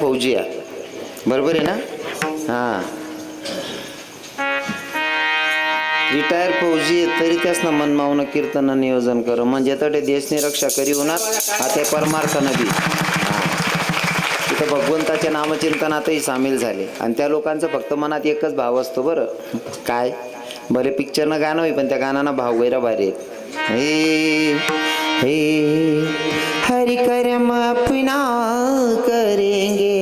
फौजी आहे, बरोबर आहे ना? हां, रिटायर फौजी तरी त्यासनं मनमावनं कीर्तन नियोजन कर म्हणजे तटे देशनी रक्षा करी होणार आता परमार्थानं बी. तिथं भगवंताच्या नामचिंतनातही सामील झाले आणि त्या लोकांचं फक्त मनात एकच भाव असतो बरं काय. बरे पिक्चरनं गाणं होई पण त्या गाण्यानं भाव गैरा भारी आहेत. हे हे हरि कर्म अपना करेंगे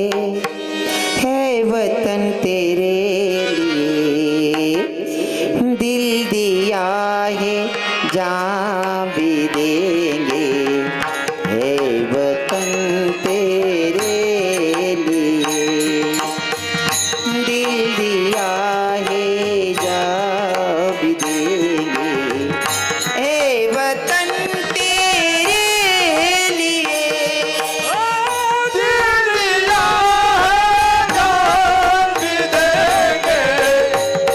है वतन तेरे लिए दिल दिया है जान भी देंगे है वतन तेरे लिए दिल दिया है जान भी देंगे है वतन तेरे लिए दिल दिया है जान भी देंगे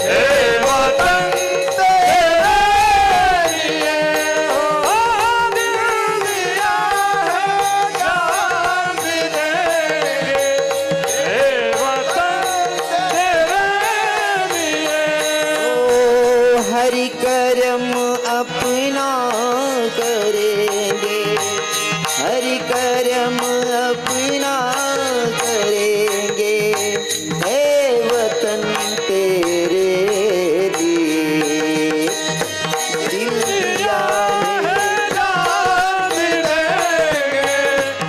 है वतन हरि कर्म अपना करेंगे हरि कर्म अपना करेंगे हे वतन तेरे लिए दिल दिया है जान भी देंगे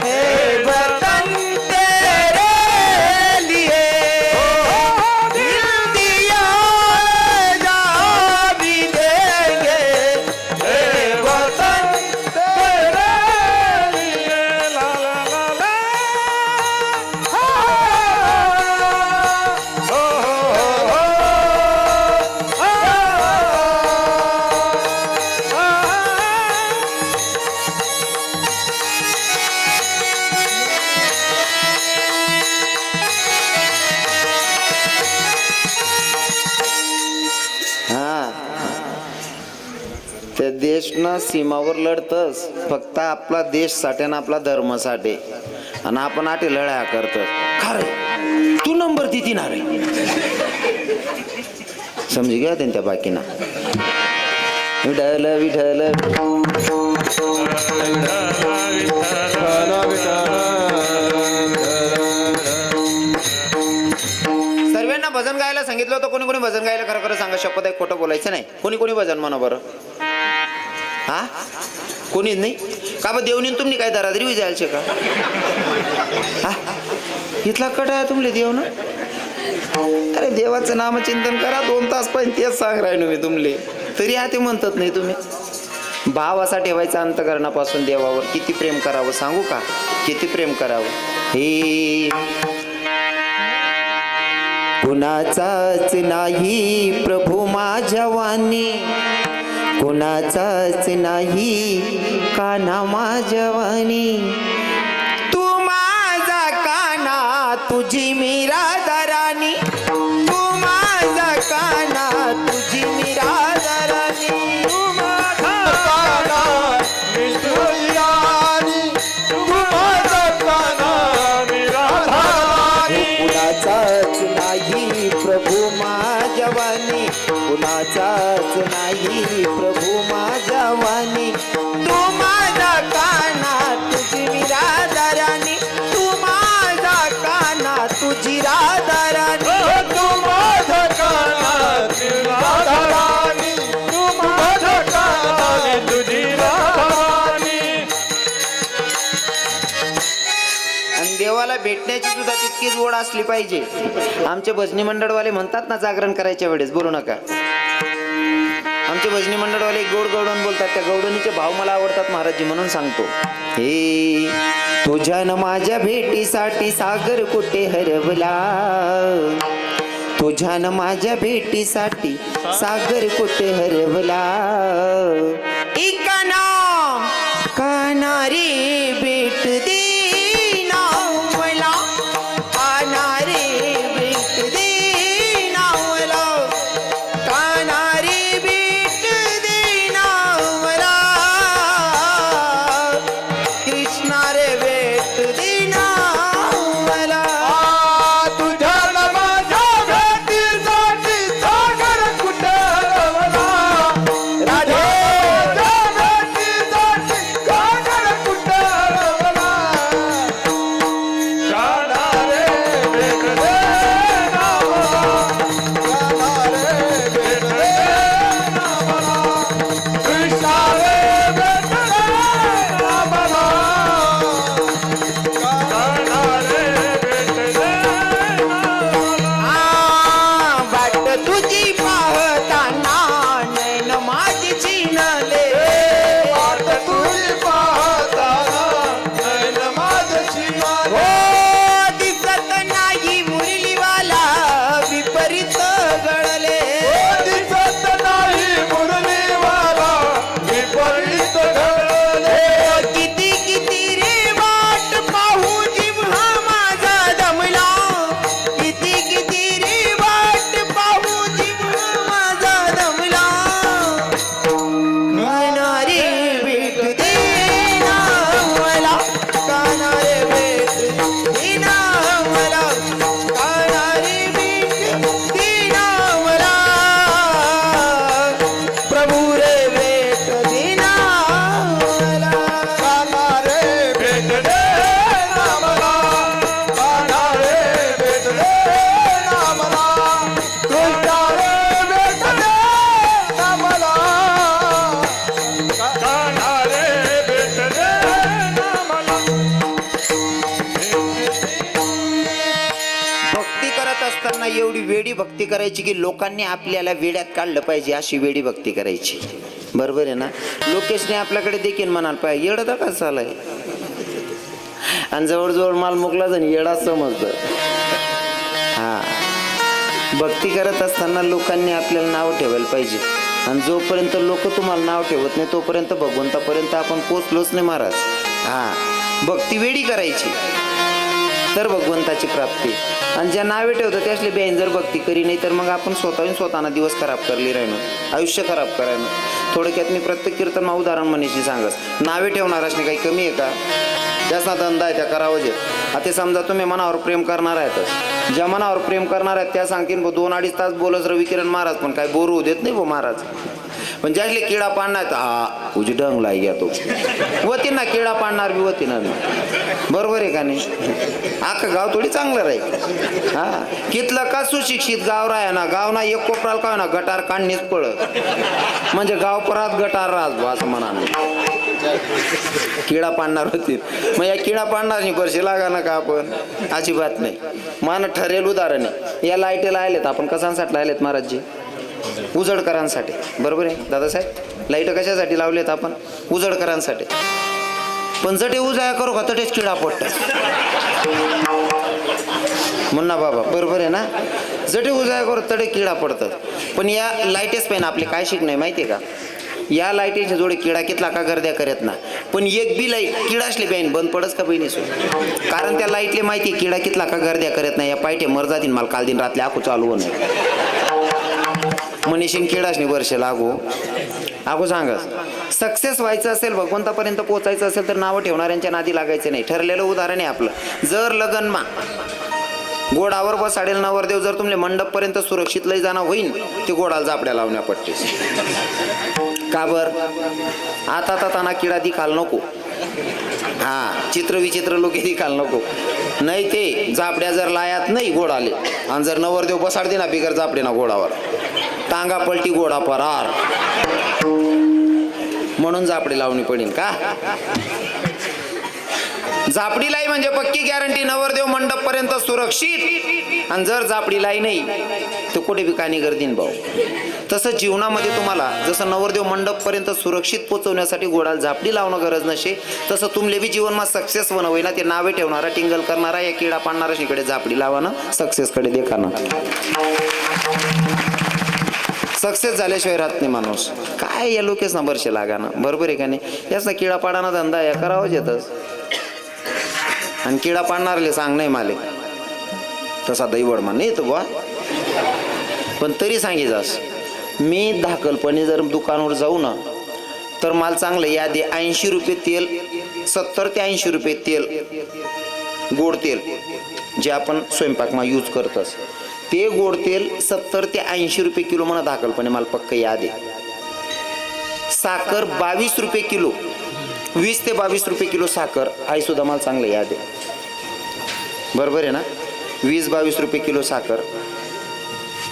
हे वतन तेरे लिए दिल दिया है जान भी देंगे हे वतन तेरे लिए ला ला ला ला हो त्या देशना सीमावर लढतस फक्त आपला देशसाठी ना आपला धर्मासाठी आणि आपण आटे लढ्या करतस खरे तू नंबर देती ना रे समजी घ्या त्या बाकीना विठ्ठल विठ्ठल सर्वांना भजन गायला सांगितलं होतं. कोणी कोणी भजन गायला खरं खरं सांगा शपथ आहे खोटं बोलायचं नाही. कोणी कोणी भजन म्हणा बरं. हा कोणीच नाही का बा देवनी तुम्ही काय दरादरी जायचे का हा इथला कट आहे तुमले देव ना. अरे देवाचं नामचिंतन करा 2 तास पण तेच सांग राहिलो मी तुमले तरी हा ते म्हणतात नाही तुम्ही. भाव असा ठेवायचा अंतकरणापासून देवावर किती प्रेम करावं सांगू का किती प्रेम करावं. हे कुणाचाच नाही प्रभू माझ्या वाणी कुणाचाच नाही काना माझ्या वाणी तू माझा काना तुझी मिरादारानी तू माझा काना तुझी मिरादारानी तू माझा काना मिरादारानी तू माझा काना मिरादारानी कुणाचाच नाही प्रभू माझ्या वाणी कुणाचाच नाही प्रभू माझ्या वाणी तू माझा काना तुझी मिरादारानी तू माझा काना तुझी राधारानी तू माझा काना तुझी राधारानी तू माझा काना तुझी राधारानी. आणि देवाला भेटण्याची सुद्धा तितकीच ओढ असली पाहिजे. आमचे भजनी मंडळवाले म्हणतात ना जागरण करायच्या वेळेस बोलू नका. आमचे भजनी मंडळवाले गोड गवडण बोलतात त्या गवडणीचे भाव मला आवडतात महाराजजी म्हणून सांगतो. हे तुझ्यान माझ्या भेटीसाठी सागर कुठे हरवला तुझ्यान माझ्या भेटीसाठी सागर कुठे हरवला इकाना कानारी भेट दे नावला कानारी भेट दे नावला कानारी भेट दे नावला कृष्णा रे भेट दे नावला असताना एवढी वेडी भक्ती करायची की लोकांनी आपल्याला वेड्यात काढलं पाहिजे, अशी वेडी भक्ती करायची. बरोबर आहे ना. लोकेशने आपल्याकडे देखील म्हणाल पाहिजे येडा तर कसं चालाय, आणि जवळजवळ माल मुकला जण येडा समजतं. हा, भक्ती करत असताना लोकांनी आपल्याला नाव ठेवायला पाहिजे, आणि जोपर्यंत लोक तुम्हाला नाव ठेवत नाही तोपर्यंत भगवंतापर्यंत आपण पोचलोच नाही महाराज. हा, भक्ती वेडी करायची तर भगवंताची प्राप्ती. आणि ज्या नावे ठेवतं त्यासले बेन जर भक्ती करी नाही तर मग आपण स्वतःना दिवस खराब करली राहणं, आयुष्य खराब करायनं. थोडक्यात मी प्रत्येक कीर्तन उदाहरण म्हणीशी सांगस, नावे ठेवणाराच नाही काही कमी आहे का? ज्याचा धंदा आहे त्या करावं जे. आता समजा तुम्ही मनावर प्रेम करणार आहेतच, ज्या मनावर प्रेम करणार आहेत त्या सांगतील 2-2.5 तास बोलस रवी किरण महाराज, पण काय बोर होऊ देत नाही महाराज. पण ज्यासले किडा पाडणार हा उजी डंग लाई घ्या तो होती ना, किडा पाडणार बी होती ना. बरोबर आहे का नाही? अख्खं गाव थोडी चांगलं राहील. हा, कितलं का सुशिक्षित गाव राहा ना, गाव ना एक कोपराला काय ना गटार काढणीच पळ, म्हणजे गाव परत गटार राहत असं म्हणा. किडा पाडणार होती मग या किडा पाडणार नाही वर्षे लागा ना का आपण, अजिबात नाही. मान ठरेल उदाहरण आहे. या लाईटीला आलेत आपण कशांसाठी लावलेत महाराजजी? उजडकरांसाठी. बरोबर आहे दादासाहेब? लाईट कशासाठी लावलेत आपण? उजडकरांसाठी. पण जटे उजाया करू का तटेच किडा पडतात मुन्ना बाबा. बरोबर आहे ना? जटे उजाया करू तटे किडा पडतात. पण या लाईटेस पाहिजे आपले काय शिकणं माहिती आहे का? या लाईटीच्या जोडे किडा कितला का गर्द्या करत ना, पण एक बी लाईट किडा असले बहीण बंद पडस का बहिणी सो, कारण त्या लाईटले माहिती आहे किडा कितला का गर्द्या करत नाही. या पायटे मर जातील मला काल दिन रात्री आखू चालू होणे मनीषीन किडाशनी वर्ष लागू आगो सांगस. सक्सेस व्हायचं असेल, भगवंतापर्यंत पोहोचायचं असेल तर नावं ठेवणाऱ्यांच्या नादी लागायचं नाही. ठरलेलं उदाहरण आहे आपलं. जर लगनमा गोडावर बसाडेल नवरदेव जर तुमले मंडपपर्यंत सुरक्षित लई जाणं होईन, ते गोडाला जापड्या लावण्या पडतेस. का बर? आता ताना किडा दिखाल नको. हा, चित्र विचित्र लोक दिखाल नको. नाही ते जापड्या जर लायात नाही गोडाले, आणि जर नवरदेव बसाडते ना बिगर जापडे ना गोडावर, टांगा पलटी गोडा परार, म्हणून जापडी लावणी पडेल का? जापडी लाई म्हणजे पक्की गॅरंटी नवरदेव मंडप पर्यंत सुरक्षित. आणि जर जापडी लाई नाही तर कुठे बी कानी गर्दीन भाऊ. तसं जीवनामध्ये तुम्हाला जसं नवरदेव मंडप पर्यंत सुरक्षित पोहोचवण्यासाठी गोडाला जापडी लावणं गरज नसे, तसं तुमले बी जीवनमा सक्सेस बनवय ना, ते नावे ठेवणारा टिंगल करणारा या किडा पाडणारा शिकडे जापडी लावानं सक्सेस कडे देखाना. सक्सेस झाल्याशिवाय राहत नाही माणूस. काय या लोकेस ना वर्षे लागा ना. बरोबर आहे का नाही? याचा किडा पाडाना धंदा या करावाच येतच. आणि किडा पाडणारले सांग नाही माले तसा दैवड मान नाही तो बा, पण तरी सांगितस मी धाकलपणे जर दुकानावर जाऊ ना तर मला चांगलं यादी 80 रुपये तेल, 70 ते 80 रुपये तेल, गोड तेल जे आपण स्वयंपाकमा यूज करतस ते गोड तेल 70 ते 80 रुपये किलो म्हणा धाकलपणे मला पक्क याद आहे. साखर 22 रुपये किलो, 20 ते 22 रुपये किलो साखर आई सुद्धा मला चांगलं याद आहे. बरोबर आहे ना? 20-22 रुपये किलो साखर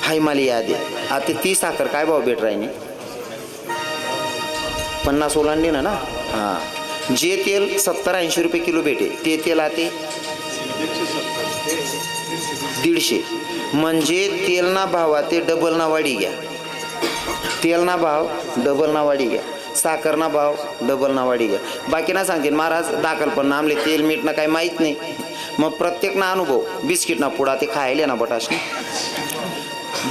हाय मला याद आहे. आता ती साखर काय भाव भेट राहिनी? 50 ओलांडली ना. हां, जे तेल 70-80 रुपये किलो भेटे ते तेल आते 150. म्हणजे तेलना भाव ते डबल ना वाढी घ्या. तेलना भाव डबल ना वाढी घ्या, साखरना भाव डबल ना वाढी घ्या. बाकी ना सांगतील महाराज दाखल पण ना आमले तेल मीठ ना काही माहीत नाही. मग प्रत्येक ना अनुभव बिस्किट ना पुडा ते खायले ना बटाशने.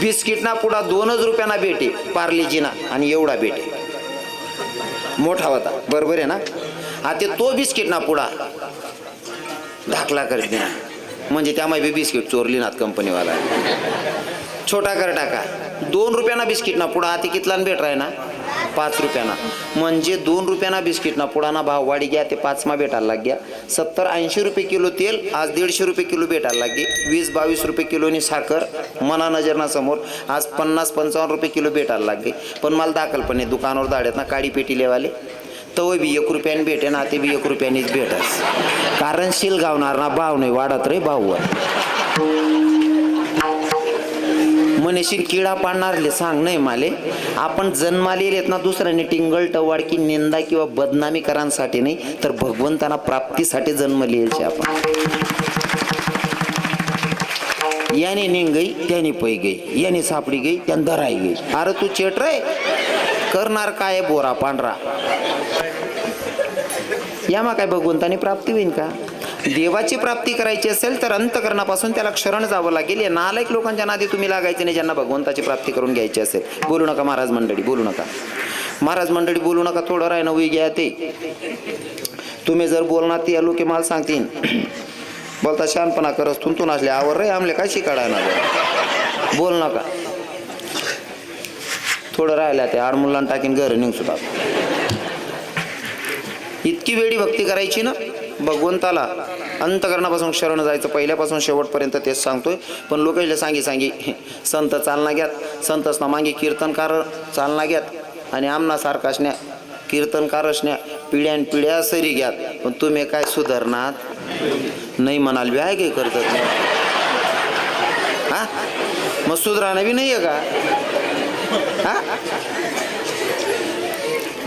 बिस्किट ना पुडा 2च रुपयाना भेटे पार्लेजी ना, आणि एवढा भेटे मोठा होता. बरोबर आहे ना? आता तो बिस्किट ना पुडा धाकला करत ना, म्हणजे त्यामुळे बिस्किट चोरली नात कंपनीवाला. छोटा कर टाका 2 रुपयाना बिस्किट ना पुडा आता कितला भेट राही ना 5 रुपयाना. म्हणजे 2 रुपयाना बिस्किट ना पुडाना भाव वाढी गया ते 5 मा भेटायला लाग गया. 70-80 रुपये किलो तेल आज 150 रुपये किलो भेटायला लागे. 20-22 रुपये किलोनी साखर मना नजरना समोर आज 50-55 रुपये किलो भेटायला लागे. पण मला दाखलपणे दुकानावर दाड्यात ना काडी पेटी लेवाले तवय बी 1 रुपयाने भेटे ना, ते बी 1 रुपयानेच भेटस. कारण शिल गावणार ना भाव नाही वाढत रे भाऊ. मनीषीन किडा पाडणारले सांग नाही माले. आपण जन्माले येत ना दुसऱ्याने टिंगल टवाडकी निंदा किंवा बदनामी करांसाठी नाही तर भगवंताना प्राप्तीसाठी जन्म लिहायचे आपण. याने निघ गई त्याने पै गई, याने सापडी गई त्याने धराई गई. अरे तू चेट रे, करणार काय बोरा पांढरा. यामा काय भगवंताने प्राप्ती होईल का? देवाची प्राप्ती करायची असेल तर अंतकरणापासून त्याला शरण जावं लागेल. या नालायक लोकांच्या नादी तुम्ही लागायचे नाही ज्यांना भगवंताची प्राप्ती करून घ्यायची असेल. बोलू नका महाराज मंडळी, बोलू नका महाराज मंडळी, बोलू नका. थोडं राय नवी घ्या. ते तुम्ही जर बोलणार ते आलो की मला सांगतीन बोलता शहाणपणा करस तुंतून असले आवर रे आमले काय शिकाडा ना. बोल नका. थोडं राहिल्या ते आडमुलांना टाकीन घर निघ सुद्धा. इतकी वेळी भक्ती करायची ना भगवंताला, अंतकरणापासून शरण जायचं. पहिल्यापासून शेवटपर्यंत तेच सांगतोय. पण लोकांना सांगी संत चालना घ्यात, संतच ना मागे कीर्तनकार चालना घ्यात आणि आमना सारखा असण्या कीर्तनकार असण्या पिढ्यान पिढ्या सरी घ्यात. पण तुम्ही काय सुधारणार नाही म्हणाल व्याय काय करतात हा? मग सुधारणा बी नाही आहे का हा?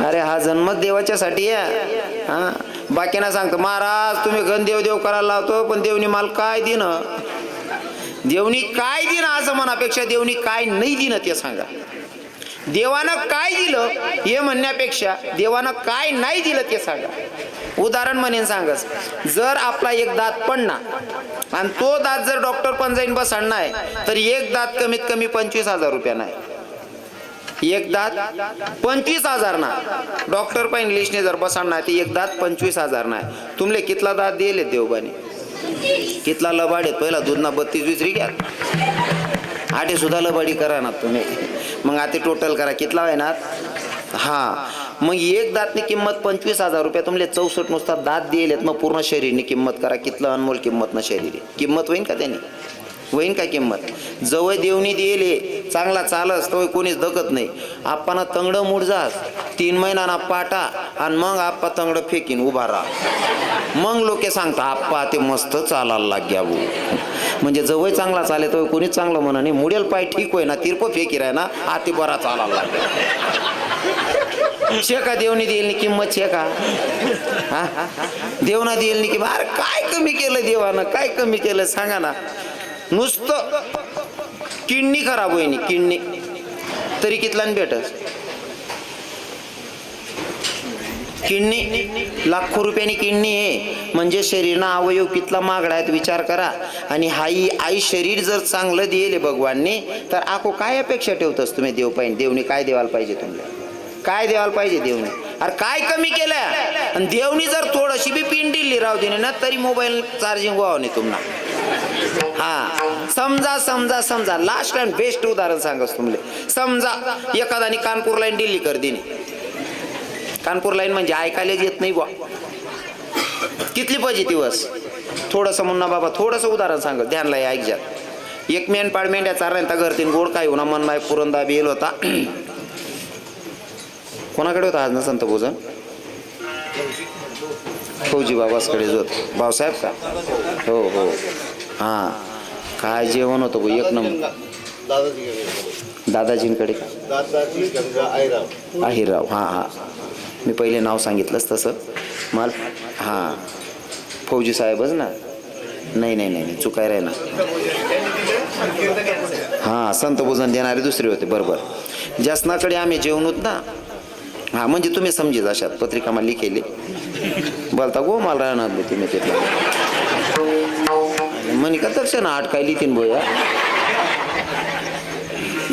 अरे हा जन्मच देवाच्यासाठी आहे हा. बाकीना सांगतो महाराज तुम्ही गण देव करायला लावतो पण देवनी माल काय दिनं, देवनी काय दिनं असं म्हणापेक्षा देवनी काय नाही दिनं ते सांगा. देवानं काय दिलं हे म्हणण्यापेक्षा देवानं काय नाही दिलं ते सांगा. उदाहरण म्हणेन सांगस, जर आपला एक दात पडना आणि तो दात जर डॉक्टर पण जाईन बसणार आहे तर एक दात कमीत कमी 25,000 रुपयानं आहे. एक दात 25,000 ना. डॉक्टर पण इंग्लिशने जर बसणार ते एक दात 25,000 ना. तुमले कितला दात दिले देवबाने, कितला लबाड आहेत. पहिला दूधना 32-20 घ्या, आठे सुद्धा लबाडी करा ना तुम्ही. मग आता टोटल करा कितला आहे ना हा. मग एक दातनी किंमत 25,000 रुपये, तुमले 64 नुसता दात दिलेत. मग पूर्ण शरीरनी किंमत करा कितलं अनमोल किंमत ना शरीर किंमत होईन का त्याने, होईन का किंमत. जवळ देवनी दिले चांगला चालस तो कोणीच दकत नाही. आप्पाना तंगड मुडजास 3 महिन्याना पाटा आणि मग आप्पा तंगड फेकीन उभा राहा. मग लोके सांगता आप्पा ते मस्त चालायला लाग्या भाऊ. म्हणजे जवळ चांगला चाले तो कोणीच चांगलं म्हणा नाही. मुडेल पाय ठीक होय ना, तिरप फेकी राय ना, आती बरा चालायला लागला. शेका देवनी देईल किंमत शेका हा. देवना देईल किंमत. अरे काय कमी केलं देवानं, काय कमी केलं सांगा ना. नुसतं किडनी खराब होईनी किडनी तरी कितला भेटस. किडनी लाखो रुपयानी किडनी आहे म्हणजे शरीरना अवयव कितला मागडा आहेत विचार करा. आणि आई शरीर जर चांगलं दिले भगवानने तर आखो काय अपेक्षा ठेवतस तुम्ही देव पाहिजे. देवने काय देवाला पाहिजे, तुम्हाला काय देवाला पाहिजे देवने. अरे काय कमी केलं. आणि देवनी जर थोडीशी बी पिन दिली राहू दे ना तरी मोबाईल चार्जिंग व्हावं नाही तुम्हाला हा. समजा समजा समजा लास्ट अँड बेस्ट उदाहरण सांगस तुमले. समजा एखादानी कानपूर लाईन दिल्ली कर दिली. कानपूर लाईन म्हणजे ऐकायलाच येत नाही बा कितली पाहिजे दिवस. थोडंसं मुन्ना बाबा थोडंसं उदाहरण सांगत ध्यानला ऐक जात. एक मेंढपाळ मेंढ्या चारल्या घर तीन गोड काय होणार मन माय पुरंदा बेल होता. कोणाकडे होता आज ना संत भोजन. फौजी बाबासकडे होत. भाऊसाहेब का हो हो हां. काय जेवण होतं गो एक नंबर. दादाजींकडे आहिरराव हां हां. मी पहिले नाव सांगितलंच तसं मला हां. फौजी साहेबच ना. नाही नाही नाही चुकाय राय ना. हां संत भोजन देणारे दुसरे होते बरोबर. जसनाकडे आम्ही जेवण होत ना हां. म्हणजे तुम्ही समजेल अशात पत्रिका मला लिखेली बोलता गो मला राहणार नाही तुम्ही तिथला म्हणे का दर्शन आठ काय लिहितीन बोया.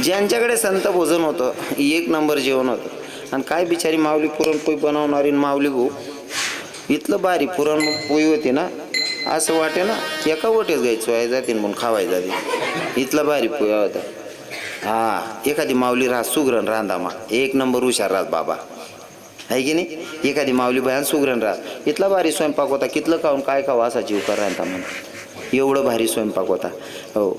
ज्यांच्याकडे संत भोजन होतं एक नंबर जेवण होतं. आणि काय बिचारी माऊली पुरणपोळी बनवणारी माऊली गो इथलं बारी पुरणपोळी होती ना असं वाटे ना एका वटेच घ्यायचो आहे जातीन म्हणून खावाय जाते. इथलं बारी पोया होता हा. एखादी माऊली राहत सुगरण रांधामा एक नंबर हुशार राहत बाबा आहे की नाही. एखादी माऊली भयान सुगरण राहत. इथला भारी स्वयंपाक होता. कितलं खाऊन काय खावं असा जीव कर राहता म्हणून एवढं भारी स्वयंपाक होता हो.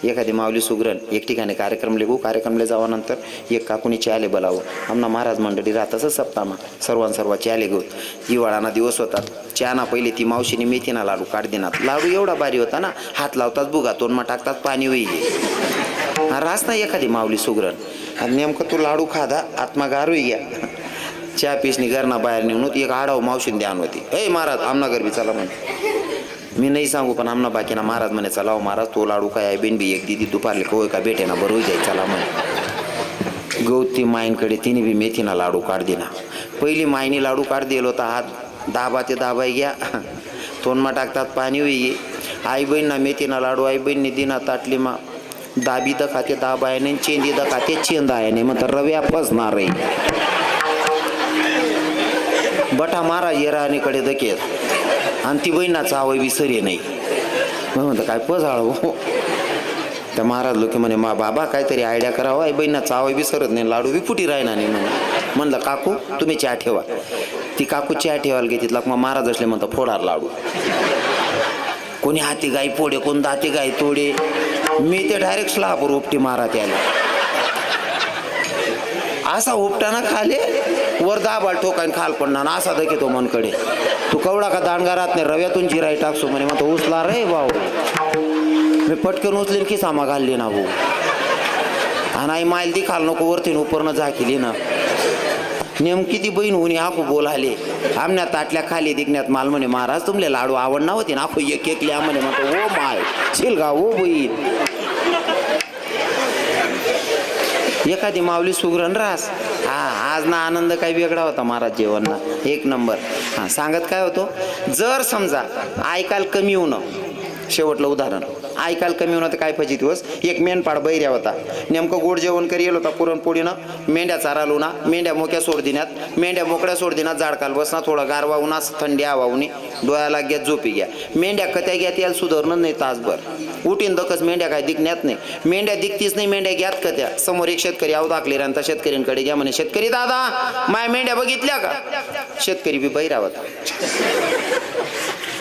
एखादी माऊली सुगरण एक ठिकाणी कार्यक्रम लेगू. कार्यक्रमला जावानंतर एक काकुनी चहाले बोलावं. आमना महाराज मंडळी राहतच सप्तामा सर्व चहाले घेऊ. हिवाळाना दिवस होतात. चहाना पहिले ती मावशीने मेथीना लाडू काढ देणार. लाडू एवढा भारी होता ना हात लावतात बुगा तोंडमा टाकतात पाणी होई रास ना एखादी माऊली सुगरण. आणि नेमकं तू लाडू खादा आत्मा गारू घ्या. चहा पिसनी घरना बाहेर निघून एक आडाव मावशीने ध्यान होती. ए महाराज आमना गरबी चला म्हणे. मी नाही सांगू पण आमना बाकीना महाराज म्हणे चला हो महाराज तो लाडू काय आहे बेन बी एक दिदी दुपारले कवय का भेटे ना बरोबर जाई चला म्हणे गौती माईंकडे तिने बी मेथीना लाडू काढ दिना पहिली माईने लाडू काढ दिलो होता हात दाबा ते दाबाई घ्या तोंडमा टाकतात पाणी होई आई बहीणना मेथीना लाडू आई बहीणने दिना ताटली मा दाबी द खाते दाबायाने चेंदी द खाते चेंदायाने मग रव्या पसणार आहे बटा मारा येराणीकडे दकेत आणि ती बहिणाचा आवय विसरे नाही मग म्हणतं काय पजाळ हो त्या महाराज लोक म्हणे मा बाबा काहीतरी आयडिया करावा आई बहिणा चावय विसरत नाही लाडू बी फुटी राहिना नाही म्हणलं काकू तुम्ही चहा ठेवा ती काकू चहा ठेवायला घेतली मग महाराज असले म्हणतं फोडार लाडू कोणी हाती गाई पोडे कोण दाती गाई तोडे मी ते डायरेक्ट स्लापर उपटी मारा त्याला असा उपटाना खाले वर दाबाल ठोकान खाल पडणार असा दखेतो मनकडे तू कवडा का दांडगा राहत नाही रव्यातून जिराई टाकसो म्हणे मग तो उचला रे भाऊ मी पटकन उचलेन की सामा घालली ना भाऊ आणि आई माईल ती खाल नको वरती उपरनं झाकेली ना नेमकी ती बहीण होणी आखू बोलाले आमच्या ताटल्या खाली दिखण्यात माल म्हणे महाराज तुमले लाडू आवडना होती ना आखू एक एक लिया म्हणे म्हणतो ओ माय शिलगा ओ बहीण एखादी माऊली सुगरण रास हा आज ना आनंद काही वेगळा होता महाराज जेवणना एक नंबर हा सांगत काय होतो जर समजा ऐकाल कमी होणं शेवटलं उदाहरण ऐकाल कमी होणं तर काय पाहिजे दिवस एक मेंढपाळ बैऱ्या होता नेमकं गोड जेवण करी येलो होता पुरणपोळीनं मेंढ्या चारालो ना मेंढ्या मोक्या सोड देण्यात मेंढ्या मोकळ्या सोड देण्यात झाडकाल बसना थोडा गारवा उन्हा थंडी हवा उन्ही डोळ्याला घ्या झोपी घ्या मेंढ्या कत्या घ्या याला सुधारणं नाही तासभर उठीन दकच मेंढ्या काय दिखण्यात नाही मेंढ्या दिखतीच नाही मेंढ्या घ्यात कत्या समोर एक शेतकरी आव दाखले राहता शेतकऱ्यांकडे घ्या म्हणे शेतकरी दादा माय मेंढ्या बघितल्या का शेतकरी बी बैरा होता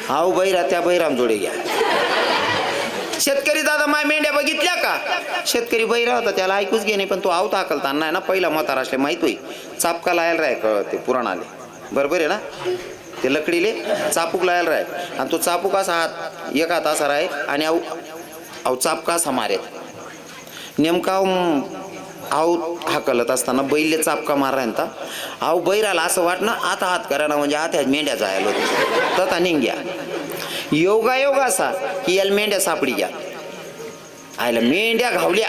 आव बैरा त्या बैराम जोडे घ्या शेतकरी दादा माय मेंढ्या बघितल्या का शेतकरी बैरा होता त्याला ऐकूच घे नाही पण तो आवता अकलता नाही ना पहिला म्हातारा असले माहित होई चापका लायला राय ते पुराण आले बरोबर आहे ना ते लकडीले चापूक लायला राय आणि तो चापूक असा हात एक हात असा राय आणि आव चापका असा मारे नेमका आव हाकलत असताना बैलले चापका मारा आव बैराला असं वाटणं आता हात करा ना म्हणजे आता मेंढ्या जायला होते तथा निघ्या योगायोग असा की याला मेंढ्या सापडी घ्या आयला मेंढ्या घावल्या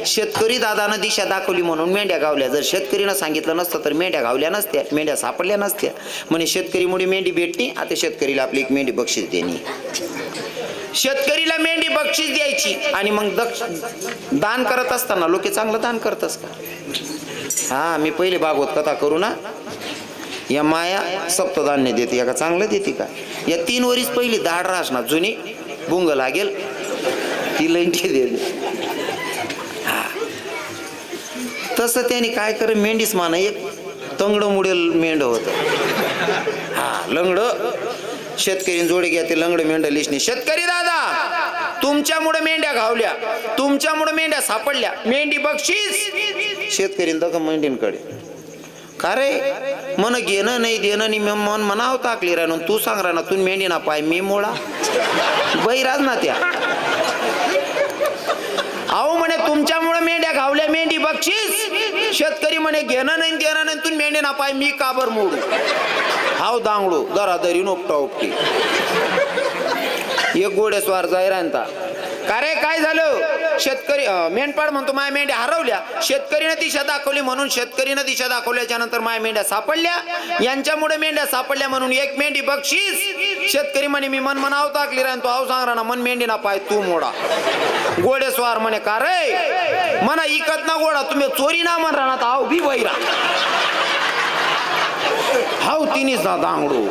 शेतकरी दादानं दिशा दाखवली म्हणून मेंढ्या गावल्या जर शेतकरीनं सांगितलं नसतं तर मेंढ्या गावल्या नसत्या मेंढ्या सापडल्या नसत्या म्हणे शेतकरीमुळे मेंढी भेटली आता शेतकरीला आपली एक मेंढी बक्षीस देणी शेतकरीला मेंढी बक्षीस द्यायची आणि मग दान करत असताना लोक चांगलं दान करतस का हा मी पहिले भागवत कथा करू ना या माया सप्तधान्य देते या का चांगलं देते का या 3 वरीस पहिली दाढ रास ना जुनी बुंग लागेल ती लंठी देते हा तसं त्याने काय कर मेंढीच मान एक तंगड मुडेल मेंढ होत हा लंगड शेतकरी जोडे घ्या ते लंगड मेंढ लिशनी शेतकरी दादा तुमच्यामुळे मेंढ्या घावल्या तुमच्यामुळे मेंढ्या सापडल्या मेंढी बक्षीस शेतकरी दक मेंढींकडे का रे मन घेणं नाही देणं नाही मन मनाव टाकली राहून तू सांग राहणार तू मेंढी ना पाय मी मोळा बैराज ना त्या अहो म्हणे तुमच्यामुळे मेंढ्या घावल्या मेंढी बक्षीस शेतकरी म्हणे घेणं नाही देणं नाही तू मेंढी ना पाय मी काबर मोडू हाव दांगडू दरादरी उपटा उपटी एक घोडेस्वार जाय राहता का रे काय झालं शेतकरी मेंढपाळ म्हणतो माय मेंढ्या हरवल्या शेतकरीने दिशा दाखवली म्हणून शेतकरीने दिशा दाखवल्याच्या नंतर माय मेंढ्या सापडल्या यांच्यामुळे मेंढ्या सापडल्या म्हणून एक मेंढी बक्षीस शेतकरी म्हणे मी मन मनाव टाकली राहून तो आव सांग ना मन मेंढी ना पाय तू मोडा घोडेस्वार म्हणे का रे मना इकत ना घोडा तुम्ही चोरी ना म्हण राहणार आव भी बैरा हाव तिनीच ना दांगडू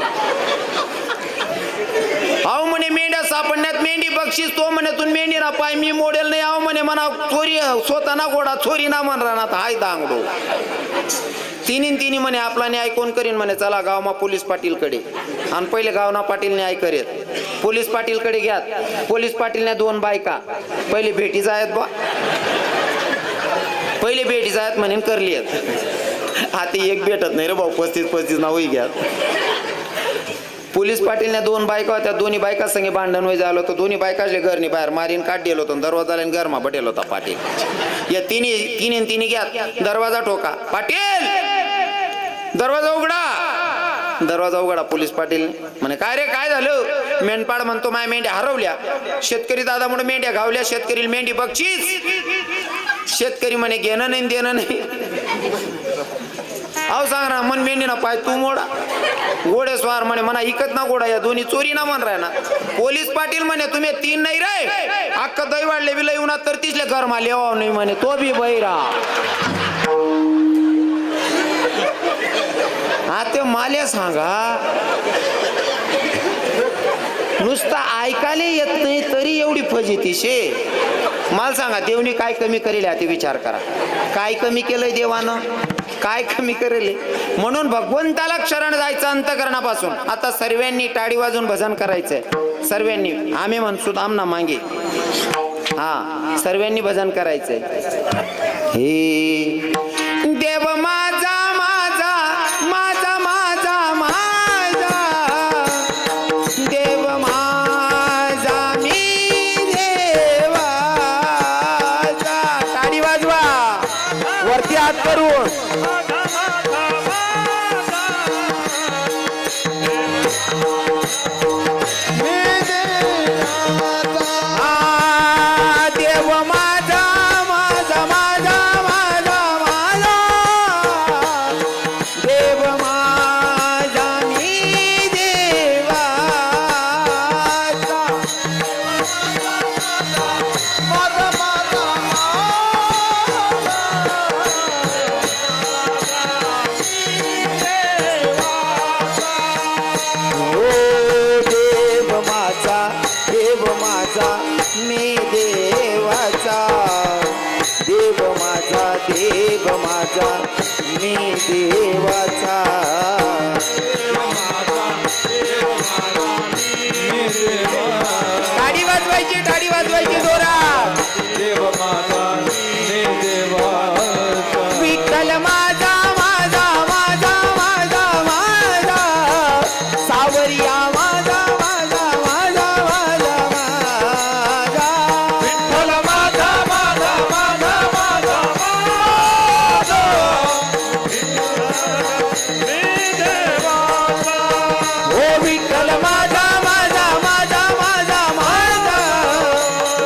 आव म्हणे मेंढ्या सापडण्यात मेंढी बक्षीस तो म्हणे तू मेंढी ना पाय मी मोडेल नाही आव म्हणे म्हणा चोरी स्वतः ना घोडा चोरी ना म्हण राहणार हाय दांगडू तिन्ही म्हणे आपला न्याय कोण करीन म्हणे चला गावमा पोलीस पाटील कडे आणि पहिले गावना पाटील न्याय करेत पोलीस पाटील कडे घ्यात पोलीस पाटीलने 2 बायका पहिले भेटी जायत बा पहिले भेटी जायत म्हणून करली आता एक भेटत नाही रे भाऊ 35 नावही घ्या पोलीस पाटीलने 2 बायका होत्या दोन्ही बायका संगे भांडण होई झालं होतं दोन्ही बायकाचे घरनी बाहेर मारीन काढ दिलं होतं दरवाजाला घरमा बटेल होता पाटील या तिन्ही घ्या दरवाजा ठोका पाटील दरवाजा उघडा दरवाजा उघडा पोलीस पाटील म्हणे काय रे काय झालं मेंढपाळ म्हणतो माय मेंढ्या हरवल्या शेतकरी दादा म्हणून मेंढ्या गावल्या शेतकरी मेंढी बघचीच शेतकरी म्हणे घेणं नाही देणं नाही अहो सांग ना मन मेंढी ना पाय तू मोडा घोडे स्वार म्हणे म्हणा इकत ना घोडा या दोन्ही चोरी ना म्हण राय ना पोलीस पाटील म्हणे तुम्ही 3 नाही रे अख्ख दही वाढले बिल येऊन तर तिसले घर माले नाही म्हणे तो बी बैरा हा ते माले सांगा नुसतं ऐकायला येत नाही तरी एवढी फजिती शे मला सांगा देवनी काय कमी करेल ते विचार करा काय कमी केलंय देवानं काय कमी करेल म्हणून भगवंताला शरण जायचं अंतकरणापासून आता सर्वांनी टाळी वाजून भजन करायचंय सर्वांनी आम्ही म्हणतो आमना मागे हा सर्वांनी भजन करायचंय हे देव माझा माझा माझा माझा माझा देव माझा मी देवाचा टाळी वाजवा वरती हात करून देव माझा माझा माझा माझा माझा देव माझा मी देवाचा माझा माझा देव माझा मी देवाचा देव माझा देव माझा मी देवाचा टाळी वाजवायची जोरात देव माझा मी देवाचा विठ्ठल माझा माझा माझा माझा माझा सावरिया माझा माझा माझा माझा माझा विठ्ठल माझा माझा माझा माझा माझा मी देवाचा ओ विठ्ठल माझा माझा माझा माझा माझा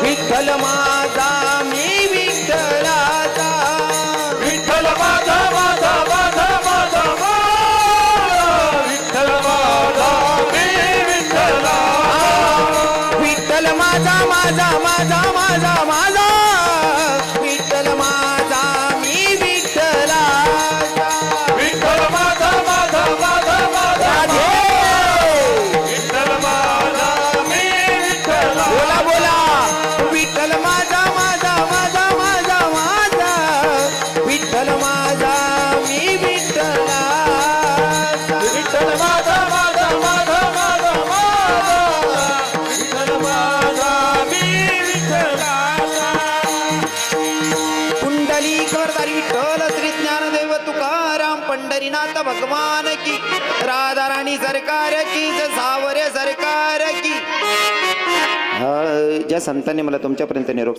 विठ्ठल माझा मी विठ्ठलाचा विठ्ठल माझा माझा माझा माझा माझा विठ्ठल माझा मी विठ्ठलाचा विठ्ठल माझा माझा माझा माझा माझा विठ्ठल माझा मी विठ्ठलाचा विठ्ठल माझा माझा माझा माझा राधे विठ्ठल माझा मी विठ्ठला बोला बोला विठ्ठल माझा माझा माझा माझा माझा विठ्ठल माझा मी विठ्ठलाचा विठ्ठल माझा माझा माझा माझा माझा विठ्ठल माझा मी विठ्ठलाचा कुंडली करदारी विठ्ठल श्री ज्ञानदेव तुकाराम पंढरीनाथ भगवान की राधा राणी सरकार की सावरे सरकार की ज्या संतांनी मला तुमच्यापर्यंत निरोप